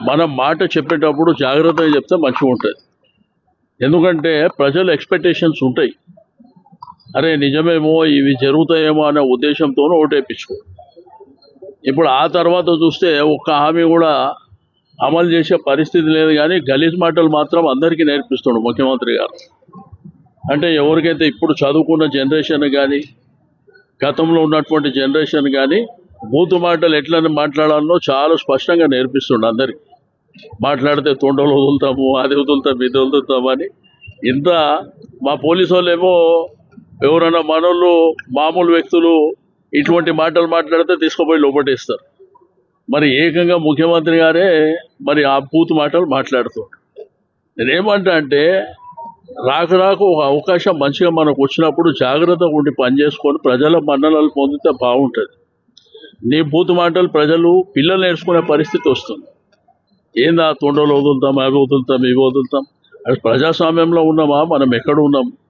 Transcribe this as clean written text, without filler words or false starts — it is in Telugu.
మనం మాట చెప్పేటప్పుడు జాగ్రత్తగా చెప్తే మంచిగా ఉంటుంది. ఎందుకంటే ప్రజల ఎక్స్పెక్టేషన్స్ ఉంటాయి. అరే నిజమేమో ఇవి జరుగుతాయేమో అనే ఉద్దేశంతో ఓటేపించుకో. ఇప్పుడు ఆ తర్వాత చూస్తే ఒక్క హామీ కూడా అమలు చేసే పరిస్థితి లేదు. కానీ గలీజ్ మాటలు మాత్రం అందరికీ నేర్పిస్తున్నాడు ముఖ్యమంత్రి గారు. అంటే ఎవరికైతే ఇప్పుడు చదువుకున్న జనరేషన్ కానీ గతంలో ఉన్నటువంటి జనరేషన్ కానీ బూతు మాటలు ఎట్లా మాట్లాడాలో చాలా స్పష్టంగా నేర్పిస్తుండు అందరికి. మాట్లాడితే తొండలు వదులుతాము, అది వదులుతాం, ఇది వదులుతాం అని. ఇంత మా పోలీసు వాళ్ళు ఏమో ఎవరైనా మనోళ్ళు మామూలు వ్యక్తులు ఇటువంటి మాటలు మాట్లాడితే తీసుకుపోయి లోపటేస్తారు. మరి ఏకంగా ముఖ్యమంత్రి గారే మరి ఆ బూతు మాటలు మాట్లాడుతారు. నేనేమంటా అంటే రాకు ఒక అవకాశం మంచిగా మనకు వచ్చినప్పుడు జాగ్రత్తగా ఉండి పనిచేసుకొని ప్రజల మన్ననలు పొందితే బాగుంటుంది. నీ బూతు మాటలు ప్రజలు పిల్లలు నేర్చుకునే పరిస్థితి వస్తుంది. ఏందా తొండలు వదులుతాం, అవి వదులుతాం, ఇవి వదులుతాం. అది ప్రజాస్వామ్యంలో ఉన్నామా? మనం ఎక్కడ ఉన్నాం?